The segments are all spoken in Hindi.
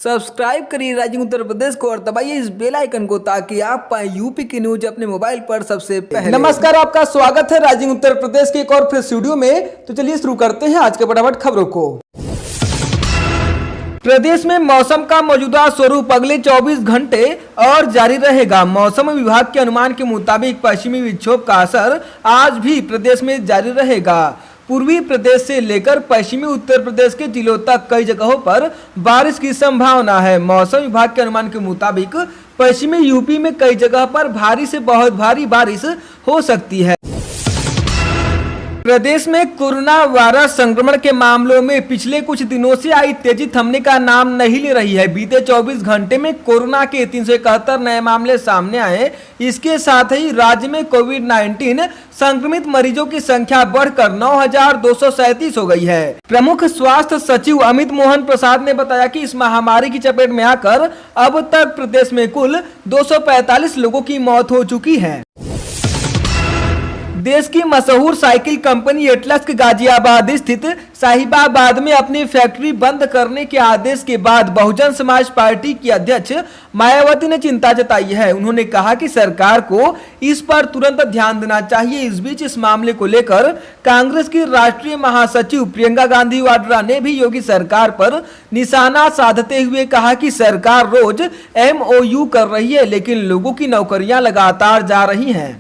सब्सक्राइब करिए राइजिंग उत्तर प्रदेश को और दबाइए इस बेल आइकन को ताकि आप पाए यूपी की न्यूज अपने मोबाइल पर सबसे पहले। नमस्कार, आपका स्वागत है राइजिंग उत्तर प्रदेश के एक और फ्रेश वीडियो में। तो चलिए शुरू करते हैं आज के फटाफट खबरों को। प्रदेश में मौसम का मौजूदा स्वरूप अगले 24 घंटे और जारी रहेगा। मौसम विभाग के अनुमान के मुताबिक पश्चिमी विक्षोभ का असर आज भी प्रदेश में जारी रहेगा। पूर्वी प्रदेश से लेकर पश्चिमी उत्तर प्रदेश के जिलों तक कई जगहों पर बारिश की संभावना है। मौसम विभाग के अनुमान के मुताबिक पश्चिमी यूपी में कई जगह पर भारी से बहुत भारी बारिश हो सकती है। प्रदेश में कोरोना वायरस संक्रमण के मामलों में पिछले कुछ दिनों से आई तेजी थमने का नाम नहीं ले रही है। बीते 24 घंटे में कोरोना के 371 नए मामले सामने आए। इसके साथ ही राज्य में कोविड-19 संक्रमित मरीजों की संख्या बढ़कर 9,237 हो गई है। प्रमुख स्वास्थ्य सचिव अमित मोहन प्रसाद ने बताया कि इस महामारी की चपेट में आकर अब तक प्रदेश में कुल 245 लोगों की मौत हो चुकी है। देश की मशहूर साइकिल कंपनी एटलस के गाजियाबाद स्थित साहिबाबाद में अपनी फैक्ट्री बंद करने के आदेश के बाद बहुजन समाज पार्टी की अध्यक्ष मायावती ने चिंता जताई है। उन्होंने कहा कि सरकार को इस पर तुरंत ध्यान देना चाहिए। इस बीच इस मामले को लेकर कांग्रेस की राष्ट्रीय महासचिव प्रियंका गांधी वाड्रा ने भी योगी सरकार पर निशाना साधते हुए कहा कि सरकार रोज MOU कर रही है, लेकिन लोगों की नौकरियां लगातार जा रही हैं।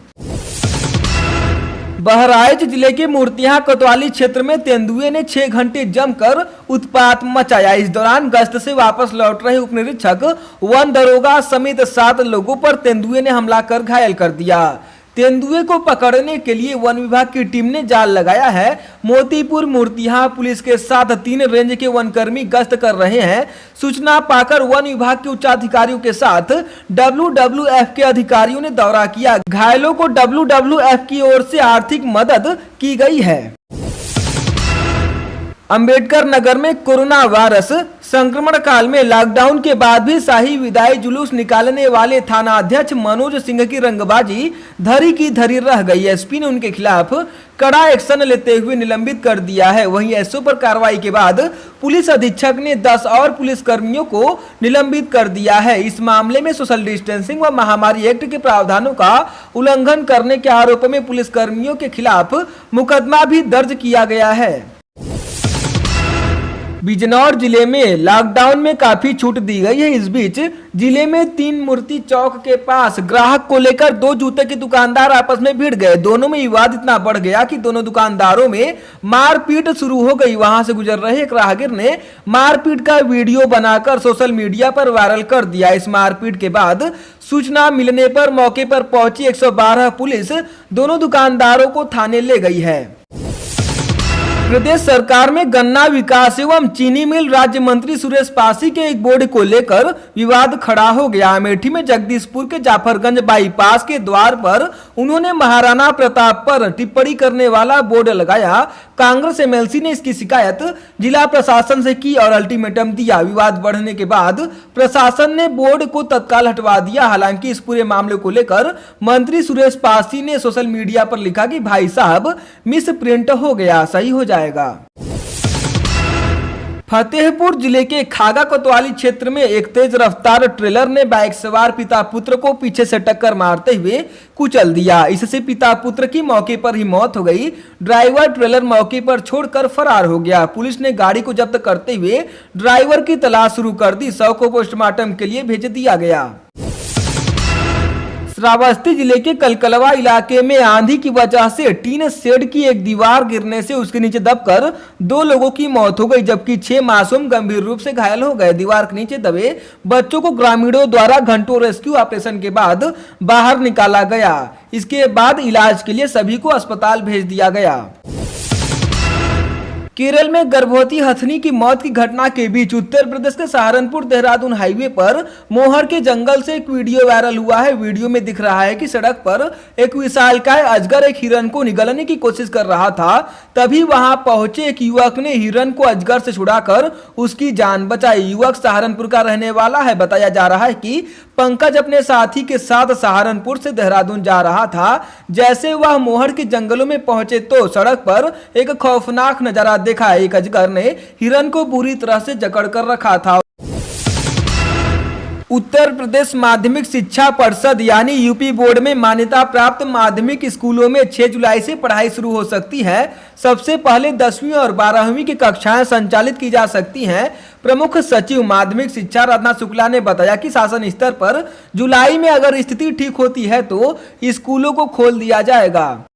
बहराइच जिले के मूर्तियां कोतवाली क्षेत्र में तेंदुए ने 6 घंटे जमकर उत्पात मचाया। इस दौरान गश्त से वापस लौट रहे उप निरीक्षक वन दरोगा समेत 7 लोगों पर तेंदुए ने हमला कर घायल कर दिया। तेंदुए को पकड़ने के लिए वन विभाग की टीम ने जाल लगाया है। मोतीपुर मूर्तियां पुलिस के साथ 3 रेंज के वनकर्मी गश्त कर रहे हैं। सूचना पाकर वन विभाग के उच्चाधिकारियों के साथ WWF के अधिकारियों ने दौरा किया। घायलों को WWF की ओर से आर्थिक मदद की गई है। अंबेडकर नगर में कोरोना वायरस संक्रमण काल में लॉकडाउन के बाद भी शाही विदाई जुलूस निकालने वाले थाना अध्यक्ष मनोज सिंह की रंगबाजी धरी की धरी रह गई। एसपी ने उनके खिलाफ कड़ा एक्शन लेते हुए निलंबित कर दिया है। वहीं एसओ पर कार्रवाई के बाद पुलिस अधीक्षक ने 10 और पुलिस कर्मियों को निलंबित कर दिया है। इस मामले में सोशल डिस्टेंसिंग व महामारी एक्ट के प्रावधानों का उल्लंघन करने के आरोप में पुलिस कर्मियों के खिलाफ मुकदमा भी दर्ज किया गया है। बिजनौर जिले में लॉकडाउन में काफी छूट दी गई है। इस बीच जिले में 3 मूर्ति चौक के पास ग्राहक को लेकर 2 जूते के दुकानदार आपस में भिड़ गए। दोनों में विवाद इतना बढ़ गया कि दोनों दुकानदारों में मारपीट शुरू हो गई। वहां से गुजर रहे एक राहगीर ने मारपीट का वीडियो बनाकर सोशल मीडिया पर वायरल कर दिया। इस मारपीट के बाद सूचना मिलने पर मौके पर पहुंची 112 पुलिस दोनों दुकानदारों को थाने ले गई है। प्रदेश सरकार में गन्ना विकास एवं चीनी मिल राज्य मंत्री सुरेश पासी के एक बोर्ड को लेकर विवाद खड़ा हो गया। अमेठी में जगदीशपुर के जाफरगंज बाईपास के द्वार पर उन्होंने महाराणा प्रताप पर टिप्पणी करने वाला बोर्ड लगाया। कांग्रेस MLC ने इसकी शिकायत जिला प्रशासन से की और अल्टीमेटम दिया। विवाद बढ़ने के बाद प्रशासन ने बोर्ड को तत्काल हटवा दिया। हालांकि इस पूरे मामले को लेकर मंत्री सुरेश पासी ने सोशल मीडिया पर लिखा कि भाई साहब मिस प्रिंट हो गया, सही हो जाएगा। फतेहपुर जिले के खागा कोतवाली क्षेत्र में एक तेज रफ्तार ट्रेलर ने बाइक सवार पिता पुत्र को पीछे से टक्कर मारते हुए कुचल दिया। इससे पिता पुत्र की मौके पर ही मौत हो गई। ड्राइवर ट्रेलर मौके पर छोड़कर फरार हो गया। पुलिस ने गाड़ी को जब्त करते हुए ड्राइवर की तलाश शुरू कर दी। शव को पोस्टमार्टम के लिए भेज दिया गया। श्रावस्ती जिले के कलकलवा इलाके में आंधी की वजह से टीन शेड की एक दीवार गिरने से उसके नीचे दबकर 2 लोगों की मौत हो गई, जबकि 6 मासूम गंभीर रूप से घायल हो गए। दीवार के नीचे दबे बच्चों को ग्रामीणों द्वारा घंटों रेस्क्यू ऑपरेशन के बाद बाहर निकाला गया। इसके बाद इलाज के लिए सभी को अस्पताल भेज दिया गया। केरल में गर्भवती हथनी की मौत की घटना के बीच उत्तर प्रदेश के सहारनपुर देहरादून हाईवे पर मोहर के जंगल से एक वीडियो वायरल हुआ है। वीडियो में दिख रहा है कि सड़क पर एक विशालकाय अजगर एक हिरन को निगलने की कोशिश कर रहा था। तभी वहां पहुंचे एक युवक ने हिरन को अजगर से छुड़ाकर उसकी जान बचाई। युवक सहारनपुर का रहने वाला है। बताया जा रहा है कि पंकज अपने साथी के साथ सहारनपुर से देहरादून जा रहा था। जैसे वह मोहर के जंगलों में पहुंचे तो सड़क पर एक खौफनाक नजारा देखा। एक अजगर ने हिरन को बुरी तरह से जकड़ कर रखा था। उत्तर प्रदेश माध्यमिक शिक्षा परिषद यानी यूपी बोर्ड में मान्यता प्राप्त माध्यमिक स्कूलों में 6 जुलाई से पढ़ाई शुरू हो सकती है। सबसे पहले 10वीं और 12वीं की कक्षाएं संचालित की जा सकती हैं। प्रमुख सचिव माध्यमिक शिक्षा रत्ना शुक्ला ने बताया कि शासन स्तर पर जुलाई में अगर स्थिति ठीक होती है तो स्कूलों को खोल दिया जाएगा।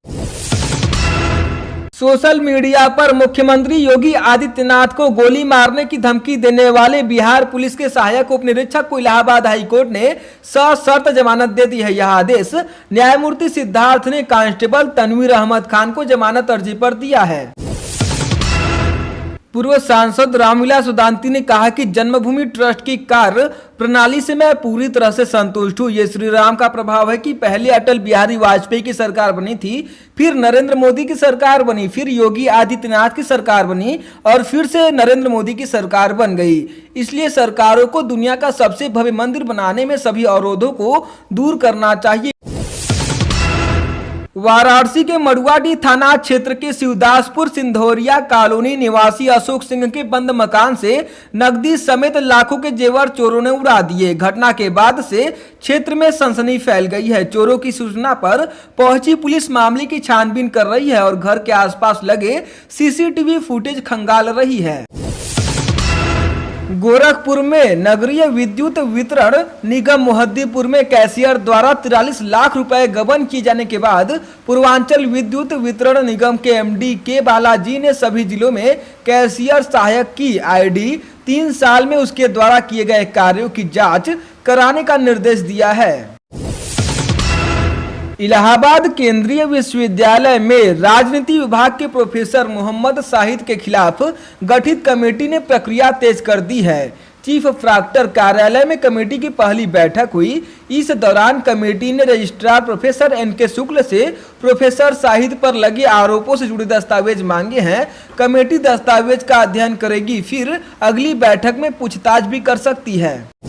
सोशल मीडिया पर मुख्यमंत्री योगी आदित्यनाथ को गोली मारने की धमकी देने वाले बिहार पुलिस के सहायक उप निरीक्षक को इलाहाबाद हाईकोर्ट ने सशर्त जमानत दे दी है। यह आदेश न्यायमूर्ति सिद्धार्थ ने कांस्टेबल तनवीर अहमद खान को जमानत अर्जी पर दिया है। पूर्व सांसद रामविलास उदांती ने कहा कि जन्मभूमि ट्रस्ट की कार्य प्रणाली से मैं पूरी तरह से संतुष्ट हूँ। ये श्री राम का प्रभाव है कि पहले अटल बिहारी वाजपेयी की सरकार बनी थी, फिर नरेंद्र मोदी की सरकार बनी, फिर योगी आदित्यनाथ की सरकार बनी और फिर से नरेंद्र मोदी की सरकार बन गई। इसलिए सरकारों को दुनिया का सबसे भव्य मंदिर बनाने में सभी अवरोधों को दूर करना चाहिए। वाराणसी के मड़ुआडीह थाना क्षेत्र के शिवदासपुर सिंधोरिया कॉलोनी निवासी अशोक सिंह के बंद मकान से नकदी समेत लाखों के जेवर चोरों ने उड़ा दिए। घटना के बाद से क्षेत्र में सनसनी फैल गई है। चोरों की सूचना पर पहुंची पुलिस मामले की छानबीन कर रही है और घर के आसपास लगे सीसीटीवी फुटेज खंगाल रही है। गोरखपुर में नगरीय विद्युत वितरण निगम मोहद्दीपुर में कैशियर द्वारा 43 लाख रुपए गबन किए जाने के बाद पूर्वांचल विद्युत वितरण निगम के एमडी के बालाजी ने सभी जिलों में कैशियर सहायक की आईडी 3 साल में उसके द्वारा किए गए कार्यों की जांच कराने का निर्देश दिया है। इलाहाबाद केंद्रीय विश्वविद्यालय में राजनीति विभाग के प्रोफेसर मोहम्मद शाहिद के खिलाफ गठित कमेटी ने प्रक्रिया तेज कर दी है। चीफ प्रॉक्टर कार्यालय में कमेटी की पहली बैठक हुई। इस दौरान कमेटी ने रजिस्ट्रार प्रोफेसर एनके शुक्ल से प्रोफेसर शाहिद पर लगे आरोपों से जुड़े दस्तावेज मांगे हैं। कमेटी दस्तावेज का अध्ययन करेगी, फिर अगली बैठक में पूछताछ भी कर सकती है।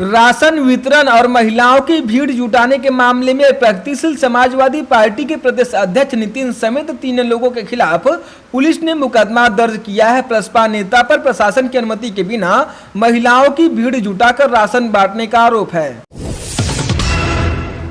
राशन वितरण और महिलाओं की भीड़ जुटाने के मामले में प्रगतिशील समाजवादी पार्टी के प्रदेश अध्यक्ष नितिन समेत 3 लोगों के खिलाफ पुलिस ने मुकदमा दर्ज किया है। प्रसपा नेता पर प्रशासन की अनुमति के बिना महिलाओं की भीड़ जुटाकर राशन बांटने का आरोप है।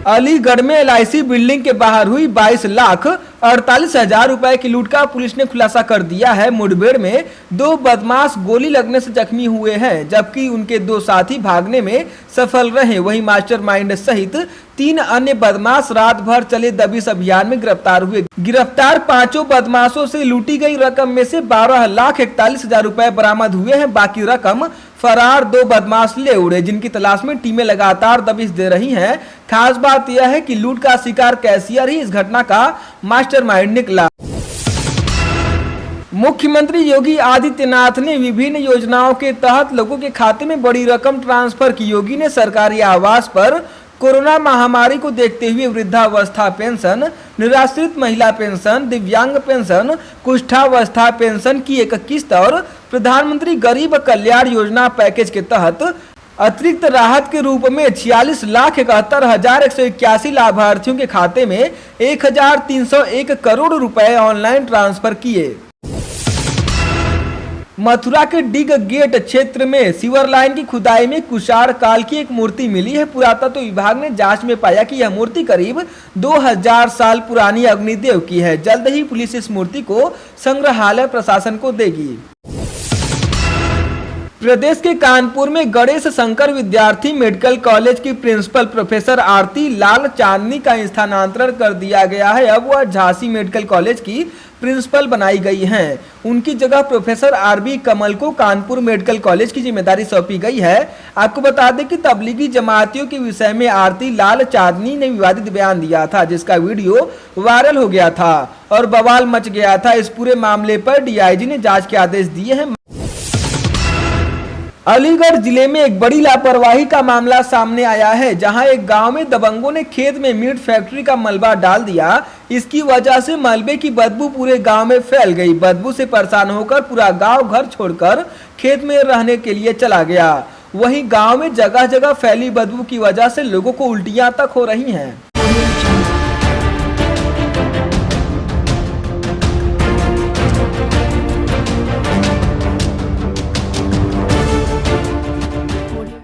अलीगढ़ में LIC बिल्डिंग के बाहर हुई 22,48,000 रुपए की लूट का पुलिस ने खुलासा कर दिया है। मुठभेड़ में 2 बदमाश गोली लगने से जख्मी हुए हैं, जबकि उनके 2 साथी भागने में सफल रहे। वहीं मास्टरमाइंड सहित 3 अन्य बदमाश रात भर चले दबिश अभियान में गिरफ्तार हुए। गिरफ्तार 5 बदमाशों से लूटी गई रकम में से 12,41,000 रुपए बरामद हुए हैं। बाकी रकम फरार 2 बदमाश ले उड़े, जिनकी तलाश में टीमें लगातार दबिश दे रही हैं। खास बात यह है कि लूट का शिकार कैशियर ही इस घटना का मास्टरमाइंड निकला। मुख्यमंत्री योगी आदित्यनाथ ने विभिन्न योजनाओं के तहत लोगों के खाते में बड़ी रकम ट्रांसफर की। योगी ने सरकारी आवास पर कोरोना महामारी को देखते हुए वृद्धावस्था पेंशन, निराश्रित महिला पेंशन, दिव्यांग पेंशन, कुष्ठावस्था पेंशन की एक किस्त और प्रधानमंत्री गरीब कल्याण योजना पैकेज के तहत अतिरिक्त राहत के रूप में 46,71,181 लाभार्थियों के खाते में 1,301 करोड़ रुपए ऑनलाइन ट्रांसफर किए। मथुरा के डिग गेट क्षेत्र में सीवर लाइन की खुदाई में कुषाण काल की एक मूर्ति मिली है। पुरातत्व विभाग ने जांच में पाया कि यह मूर्ति करीब 2000 साल पुरानी अग्निदेव की है। जल्द ही पुलिस इस मूर्ति को संग्रहालय प्रशासन को देगी। प्रदेश के कानपुर में गणेश शंकर विद्यार्थी मेडिकल कॉलेज की प्रिंसिपल प्रोफेसर आरती लाल चांदनी का स्थानांतरण कर दिया गया है। अब वह झांसी मेडिकल कॉलेज की प्रिंसिपल बनाई गई हैं। उनकी जगह प्रोफेसर आरबी कमल को कानपुर मेडिकल कॉलेज की जिम्मेदारी सौंपी गई है। आपको बता दें कि तबलीगी जमातियों के विषय में आरती लाल चांदनी ने विवादित बयान दिया था, जिसका वीडियो वायरल हो गया था और बवाल मच गया था। इस पूरे मामले पर डीआईजी ने जांच के आदेश दिए हैं। अलीगढ़ जिले में एक बड़ी लापरवाही का मामला सामने आया है, जहां एक गांव में दबंगों ने खेत में मीट फैक्ट्री का मलबा डाल दिया। इसकी वजह से मलबे की बदबू पूरे गांव में फैल गई। बदबू से परेशान होकर पूरा गांव घर छोड़कर खेत में रहने के लिए चला गया। वहीं गांव में जगह जगह फैली बदबू की वजह से लोगों को उल्टियां तक हो रही हैं।